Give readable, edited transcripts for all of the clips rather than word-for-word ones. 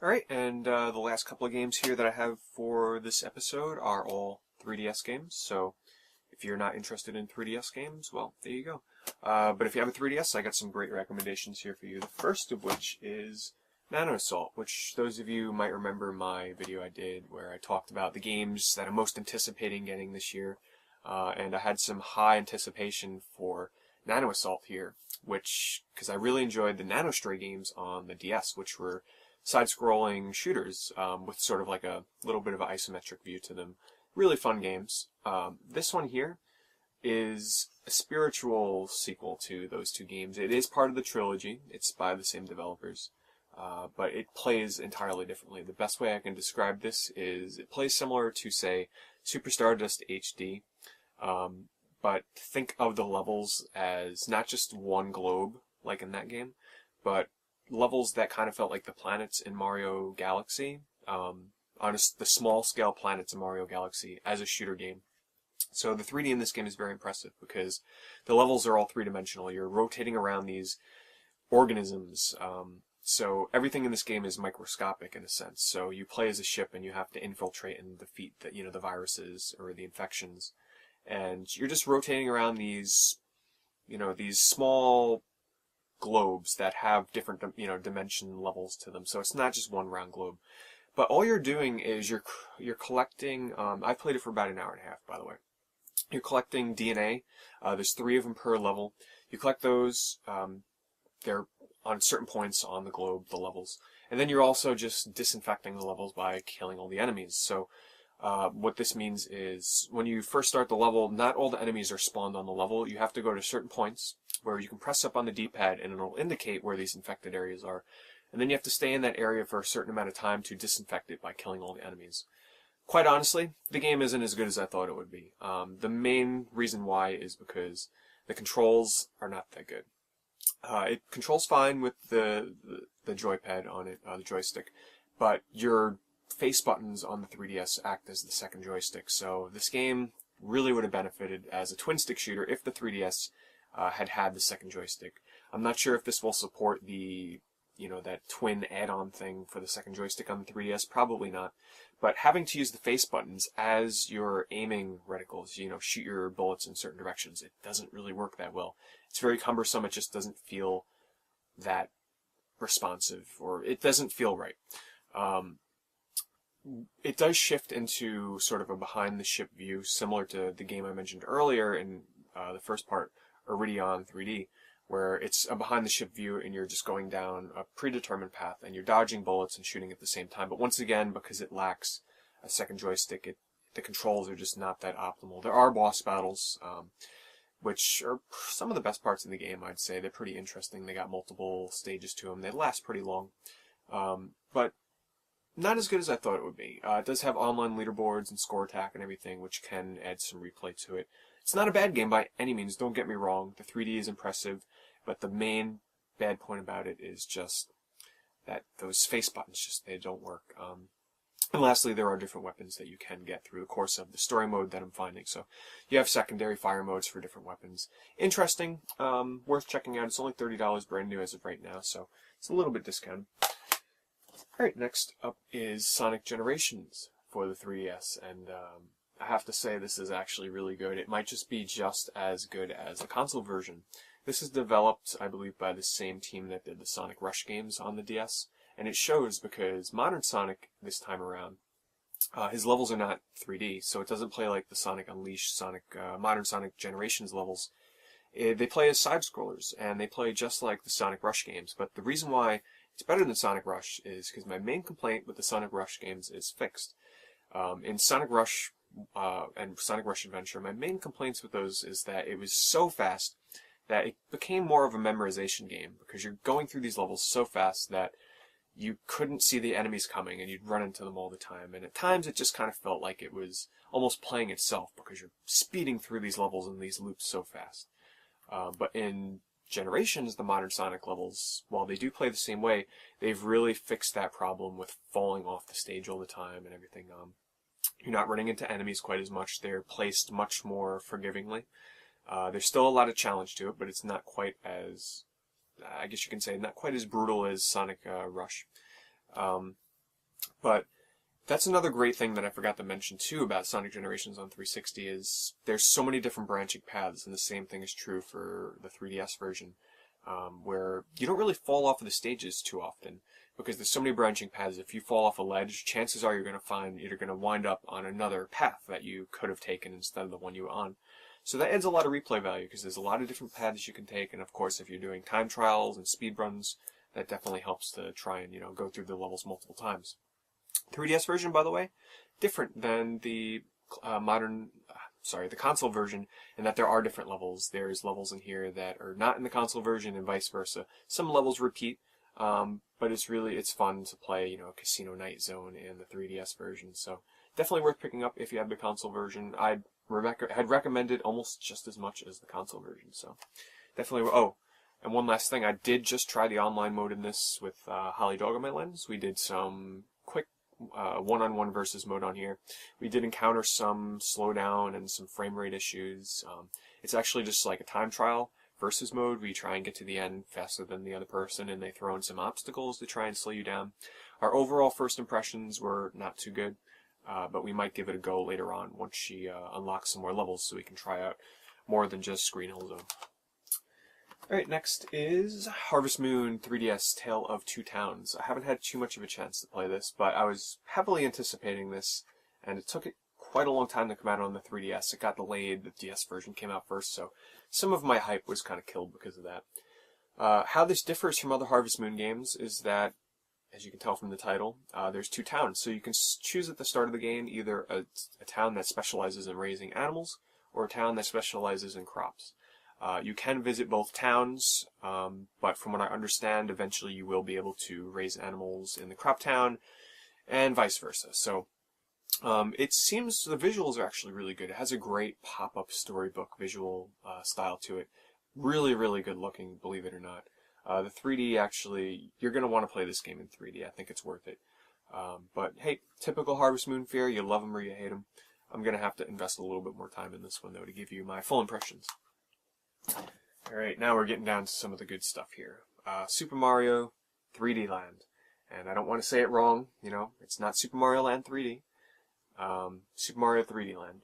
Alright, and the last couple of games here that I have for this episode are all 3DS games, so if you're not interested in 3DS games, well, there you go. But if you have a 3DS, I got some great recommendations here for you. The first of which is Nano Assault, which those of you might remember my video I did where I talked about the games that I'm most anticipating getting this year, and I had some high anticipation for Nano Assault here, because I really enjoyed the Nano Stray games on the DS, which were side-scrolling shooters with sort of like a little bit of an isometric view to them. Really fun games. This one here is a spiritual sequel to those two games. It is part of the trilogy. It's by the same developers, but it plays entirely differently. The best way I can describe this is it plays similar to, say, Super Stardust HD, but think of the levels as not just one globe, like in that game, but levels that kind of felt like the planets in Mario Galaxy, the small-scale planets in Mario Galaxy as a shooter game. So the 3D in this game is very impressive because the levels are all three-dimensional. You're rotating around these organisms. So everything in this game is microscopic in a sense. So you play as a ship and you have to infiltrate and defeat the viruses or the infections. And you're just rotating around these small globes that have different, dimension levels to them. So it's not just one round globe. But all you're doing is you're collecting, I've played it for about an hour and a half, by the way. You're collecting DNA. There's 3 of them per level. You collect those. They're on certain points on the globe, the levels. And then you're also just disinfecting the levels by killing all the enemies. So what this means is when you first start the level, not all the enemies are spawned on the level. You have to go to certain points where you can press up on the D-pad and it'll indicate where these infected areas are. And then you have to stay in that area for a certain amount of time to disinfect it by killing all the enemies. Quite honestly, the game isn't as good as I thought it would be. The main reason why is because the controls are not that good. It controls fine with the joypad on it, the joystick, but your face buttons on the 3DS act as the second joystick. So this game really would have benefited as a twin-stick shooter if the 3DS had the second joystick. I'm not sure if this will support that twin add-on thing for the second joystick on the 3DS. Probably not. But having to use the face buttons as you're aiming reticles, shoot your bullets in certain directions, it doesn't really work that well. It's very cumbersome. It just doesn't feel that responsive, or it doesn't feel right. It does shift into sort of a behind-the-ship view, similar to the game I mentioned earlier in the first part, Iridion 3D, where it's a behind-the-ship view and you're just going down a predetermined path and you're dodging bullets and shooting at the same time. But once again, because it lacks a second joystick, the controls are just not that optimal. There are boss battles, which are some of the best parts of the game, I'd say. They're pretty interesting. They got multiple stages to them. They last pretty long. But not as good as I thought it would be. It does have online leaderboards and score attack and everything, which can add some replay to it. It's not a bad game by any means, don't get me wrong. The 3D is impressive, but the main bad point about it is just that those face buttons they don't work. And lastly, there are different weapons that you can get through the course of the story mode that I'm finding. So you have secondary fire modes for different weapons. Interesting, worth checking out. It's only $30 brand new as of right now, so it's a little bit discounted. Alright, next up is Sonic Generations for the 3DS, and I have to say this is actually really good. It might just be just as good as a console version. This is developed, I believe, by the same team that did the Sonic Rush games on the DS, and it shows because modern Sonic this time around, his levels are not 3D, so it doesn't play like the Sonic Unleashed, modern Sonic Generations levels. They play as side-scrollers, and they play just like the Sonic Rush games, but the reason why it's better than Sonic Rush is because my main complaint with the Sonic Rush games is fixed. In Sonic Rush and Sonic Rush Adventure, my main complaints with those is that it was so fast that it became more of a memorization game because you're going through these levels so fast that you couldn't see the enemies coming and you'd run into them all the time. And at times it just kind of felt like it was almost playing itself because you're speeding through these levels and these loops so fast. But in Generations, the modern Sonic levels, while they do play the same way, they've really fixed that problem with falling off the stage all the time and everything. You're not running into enemies quite as much. They're placed much more forgivingly. There's still a lot of challenge to it, but it's not quite as, I guess you can say, not quite as brutal as Sonic Rush. But that's another great thing that I forgot to mention too about Sonic Generations on 360 is there's so many different branching paths, and the same thing is true for the 3DS version, where you don't really fall off of the stages too often because there's so many branching paths. If you fall off a ledge, chances are you're going to wind up on another path that you could have taken instead of the one you were on. So that adds a lot of replay value because there's a lot of different paths you can take, and of course if you're doing time trials and speed runs, that definitely helps to try and go through the levels multiple times. 3DS version, by the way, different than the the console version, in that there are different levels. There's levels in here that are not in the console version and vice versa. Some levels repeat, but it's fun to play, Casino Night Zone in the 3DS version. So definitely worth picking up if you have the console version. I'd recommend it almost just as much as the console version. So definitely. Oh, and one last thing, I did just try the online mode in this with Holly Dog on my lens. We did some quick one-on-one versus mode on here. We did encounter some slowdown and some frame rate issues. It's actually just like a time trial versus mode. We try and get to the end faster than the other person, and they throw in some obstacles to try and slow you down. Our overall first impressions were not too good, but we might give it a go later on once she unlocks some more levels so we can try out more than just Green Hill Zone. Alright, next is Harvest Moon 3DS Tale of Two Towns. I haven't had too much of a chance to play this, but I was heavily anticipating this, and it took it quite a long time to come out on the 3DS. It got delayed, the DS version came out first, so some of my hype was kind of killed because of that. How this differs from other Harvest Moon games is that, as you can tell from the title, there's two towns. So you can choose at the start of the game either a town that specializes in raising animals, or a town that specializes in crops. You can visit both towns, but from what I understand, eventually you will be able to raise animals in the crop town, and vice versa. So it seems the visuals are actually really good. It has a great pop-up storybook visual style to it. Really, really good looking, believe it or not. The 3D, actually, you're going to want to play this game in 3D. I think it's worth it. But hey, typical Harvest Moon fare. You love them or you hate them. I'm going to have to invest a little bit more time in this one, though, to give you my full impressions. Alright, now we're getting down to some of the good stuff here. Super Mario 3D Land. And I don't want to say it wrong, it's not Super Mario Land 3D. Super Mario 3D Land.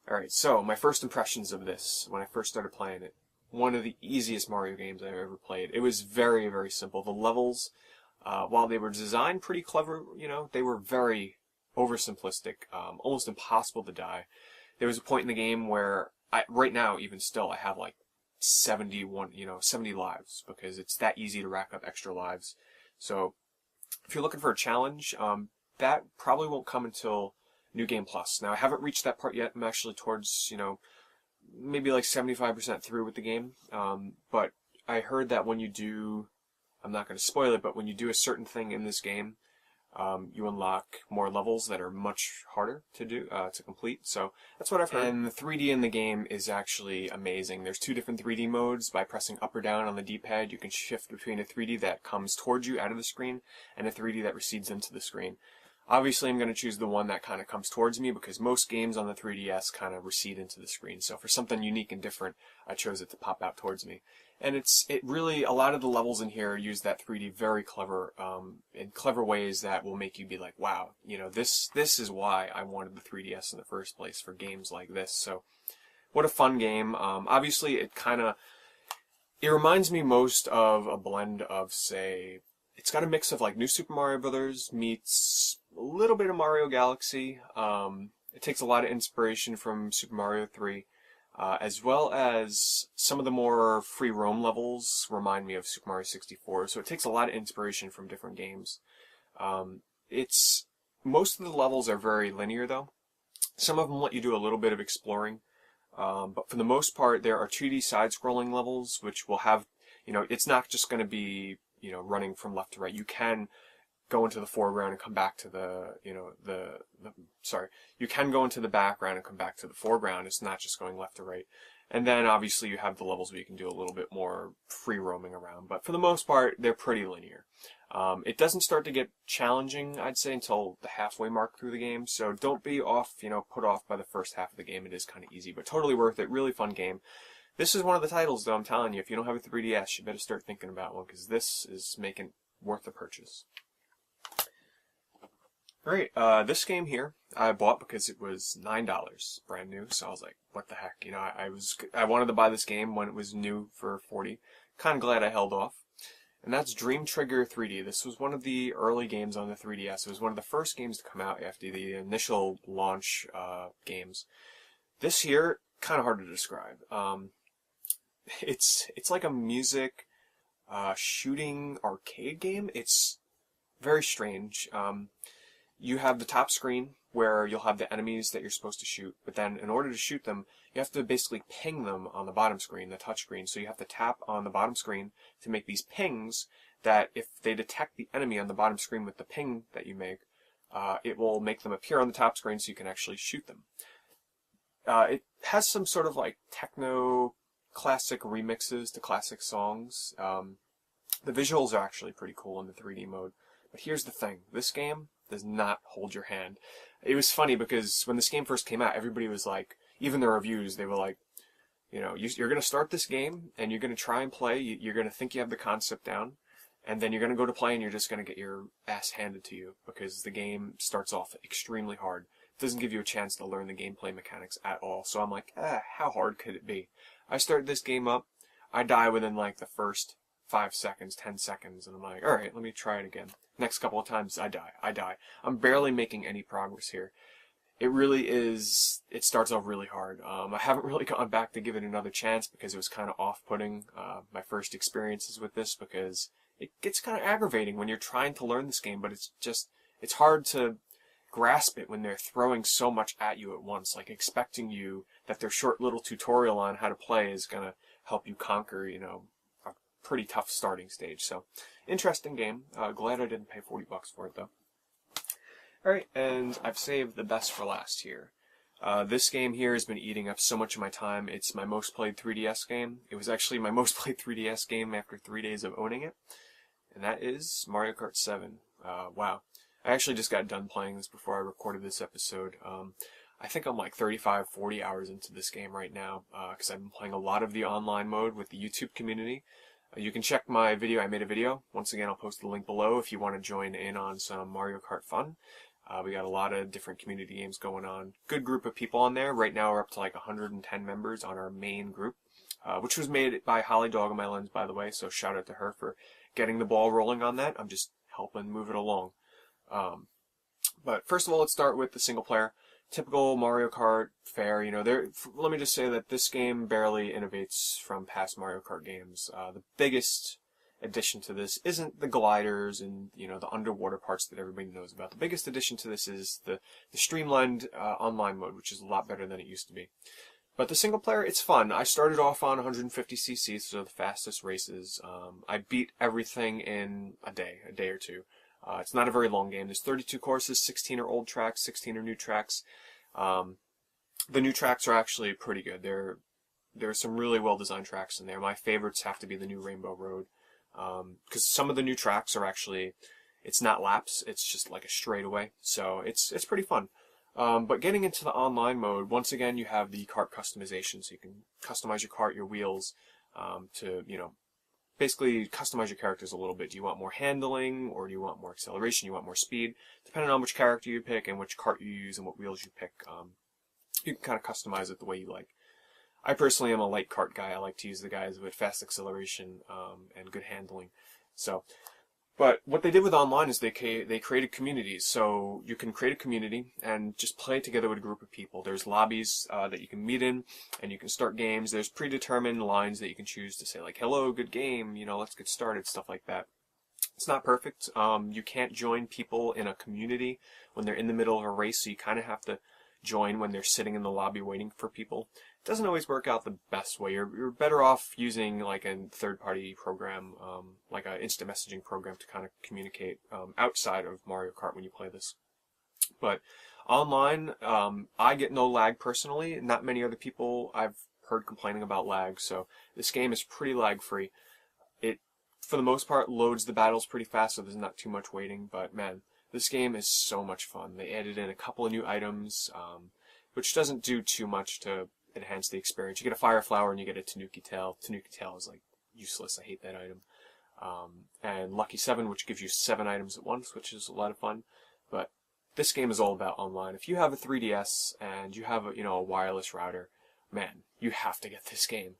Alright, so my first impressions of this, when I first started playing it, one of the easiest Mario games I've ever played. It was very, very simple. The levels, while they were designed pretty clever, they were very oversimplistic, almost impossible to die. There was a point in the game where, right now, even still, I have like 70 lives, because it's that easy to rack up extra lives. So if you're looking for a challenge, that probably won't come until New Game Plus. Now, I haven't reached that part yet. I'm actually towards, maybe like 75% through with the game. But I heard that when you do, I'm not going to spoil it, but when you do a certain thing in this game, you unlock more levels that are much harder to do, to complete. So that's what I've heard. And the 3D in the game is actually amazing. There's two different 3D modes. By pressing up or down on the D-pad, you can shift between a 3D that comes towards you out of the screen and a 3D that recedes into the screen. Obviously, I'm going to choose the one that kind of comes towards me because most games on the 3DS kind of recede into the screen. So for something unique and different, I chose it to pop out towards me. And it really, a lot of the levels in here use that 3D very clever, in clever ways that will make you be like, wow, this is why I wanted the 3DS in the first place, for games like this. So what a fun game. Obviously, it reminds me most of a blend of, say, it's got a mix of like New Super Mario Brothers meets a little bit of Mario Galaxy. It takes a lot of inspiration from Super Mario 3. As well as some of the more free roam levels remind me of Super Mario 64. So it takes a lot of inspiration from different games. Most of the levels are very linear though. Some of them let you do a little bit of exploring. But for the most part, there are 2D side-scrolling levels, which will have, it's not just going to be, running from left to right. You can go into the foreground and come back to you can go into the background and come back to the foreground. It's not just going left to right. And then obviously you have the levels where you can do a little bit more free roaming around. But for the most part, they're pretty linear. It doesn't start to get challenging, I'd say, until the halfway mark through the game. So don't be put off by the first half of the game. It is kind of easy, but totally worth it. Really fun game. This is one of the titles, though, I'm telling you, if you don't have a 3DS, you better start thinking about one, because this is making worth the purchase. Alright, this game here I bought because it was $9 brand new, so I was like, what the heck, you know, I wanted to buy this game when it was new for 40. Kind of glad I held off. And that's Dream Trigger 3D. This was one of the early games on the 3DS. It was one of the first games to come out after the initial launch games. This here, kind of hard to describe. It's like a music shooting arcade game. It's very strange. You have the top screen where you'll have the enemies that you're supposed to shoot, but then in order to shoot them, you have to basically ping them on the bottom screen, the touch screen. So you have to tap on the bottom screen to make these pings that if they detect the enemy on the bottom screen with the ping that you make, it will make them appear on the top screen so you can actually shoot them. It has some sort of like techno classic remixes to classic songs. The visuals are actually pretty cool in the 3D mode. But here's the thing, this game does not hold your hand. It was funny because when this game first came out, everybody was like, even the reviews, they were like, you know, you're going to start this game and you're going to try and play, you're going to think you have the concept down, and then you're going to go to play and you're just going to get your ass handed to you because the game starts off extremely hard. It doesn't give you a chance to learn the gameplay mechanics at all. So I'm like, how hard could it be? I start this game up, I die within like the first 5 seconds, 10 seconds, and I'm like, alright, let me try it again. Next couple of times, I die. I'm barely making any progress here. It really is, it starts off really hard. I haven't really gone back to give it another chance because it was kind of off-putting, my first experiences with this, because it gets kind of aggravating when you're trying to learn this game, but it's hard to grasp it when they're throwing so much at you at once, like expecting you that their short little tutorial on how to play is going to help you conquer, you know, a pretty tough starting stage. So, interesting game. Glad I didn't pay 40 bucks for it though. Alright, and I've saved the best for last here. This game here has been eating up so much of my time. It's my most played 3DS game. It was actually my most played 3DS game after 3 days of owning it. And that is Mario Kart 7. Wow. I actually just got done playing this before I recorded this episode. I think I'm like 35, 40 hours into this game right now, because I've been playing a lot of the online mode with the YouTube community. You can check my video. I made a video. Once again, I'll post the link below if you want to join in on some Mario Kart fun. We got a lot of different community games going on. Good group of people on there. Right now we're up to like 110 members on our main group, which was made by Holly Dog on my lens, by the way, so shout out to her for getting the ball rolling on that. I'm just helping move it along. But first of all, let's start with the single player. Typical Mario Kart fare, you know, let me just say that this game barely innovates from past Mario Kart games. The biggest addition to this isn't the gliders and, you know, the underwater parts that everybody knows about. The biggest addition to this is the streamlined online mode, which is a lot better than it used to be. But the single player, it's fun. I started off on 150cc, so the fastest races. I beat everything in a day or two. It's not a very long game. There's 32 courses, 16 are old tracks, 16 are new tracks. The new tracks are actually pretty good. There are some really well-designed tracks in there. My favorites have to be the new Rainbow Road, because some of the new tracks are actually, it's not laps, it's just like a straightaway. So it's pretty fun. But getting into the online mode, once again, you have the kart customization, so you can customize your kart, your wheels, to, you know, basically customize your characters a little bit. Do you want more handling, or do you want more acceleration? You want more speed? Depending on which character you pick and which kart you use and what wheels you pick, you can kind of customize it the way you like. I personally am a light kart guy. I like to use the guys with fast acceleration and good handling. So, but what they did with online is they created communities. So you can create a community and just play together with a group of people. There's lobbies that you can meet in, and you can start games. There's predetermined lines that you can choose to say, like, hello, good game, you know, let's get started, stuff like that. It's not perfect. You can't join people in a community when they're in the middle of a race, so you kind of have to join when they're sitting in the lobby waiting for people. It doesn't always work out the best way. You're better off using like a third-party program, like an instant messaging program to kind of communicate outside of Mario Kart when you play this. But online, I get no lag personally. Not many other people I've heard complaining about lag, so this game is pretty lag-free. It, for the most part, loads the battles pretty fast, so there's not too much waiting, but man, this game is so much fun. They added in a couple of new items, which doesn't do too much to enhance the experience. You get a fire flower and you get a Tanuki tail. Tanuki tail is like useless. I hate that item. And Lucky 7, which gives you 7 items at once, which is a lot of fun. But this game is all about online. If you have a 3DS and you have a wireless router, man, you have to get this game.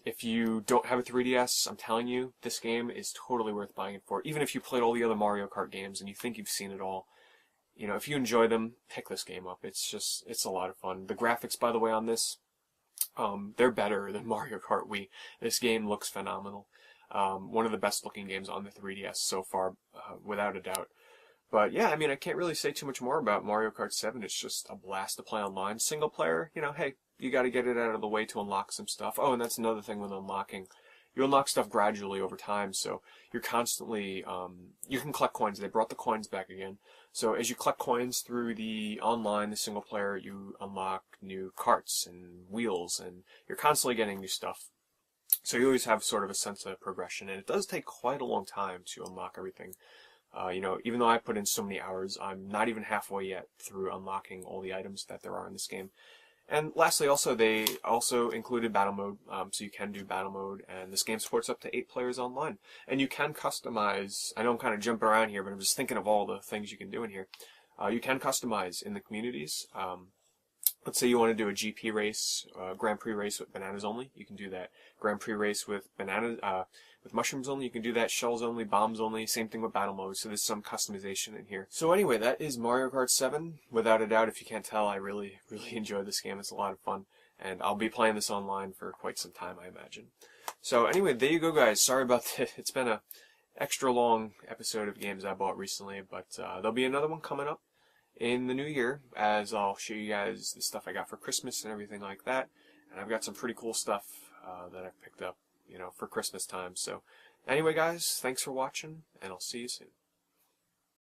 If you don't have a 3DS, I'm telling you, this game is totally worth buying it for. Even if you played all the other Mario Kart games and you think you've seen it all, if you enjoy them, pick this game up. It's a lot of fun. The graphics, by the way, on this, they're better than Mario Kart Wii. This game looks phenomenal. One of the best looking games on the 3DS so far, without a doubt. But yeah, I mean, I can't really say too much more about Mario Kart 7. It's just a blast to play online. Single player, hey, you got to get it out of the way to unlock some stuff. Oh, and that's another thing with unlocking. You unlock stuff gradually over time, so you're constantly, you can collect coins. They brought the coins back again. So as you collect coins through the single player, you unlock new carts and wheels, and you're constantly getting new stuff. So you always have sort of a sense of progression, and it does take quite a long time to unlock everything. Even though I put in so many hours, I'm not even halfway yet through unlocking all the items that there are in this game. And lastly, they also included battle mode, so you can do battle mode, and this game supports up to 8 players online. And you can customize, I know I'm kind of jumping around here, but I'm just thinking of all the things you can do in here. You can customize in the communities. Let's say you want to do a GP race, Grand Prix race with bananas only, you can do that. Grand Prix race with with mushrooms only, you can do that. Shells only, bombs only, same thing with battle mode, so there's some customization in here. So anyway, that is Mario Kart 7. Without a doubt, if you can't tell, I really, really enjoy this game. It's a lot of fun, and I'll be playing this online for quite some time, I imagine. So anyway, there you go, guys. Sorry about that. It's been a extra long episode of games I bought recently, but there'll be another one coming up in the new year, as I'll show you guys the stuff I got for Christmas and everything like that. And I've got some pretty cool stuff that I've picked up, for Christmas time. So anyway, guys, thanks for watching, and I'll see you soon.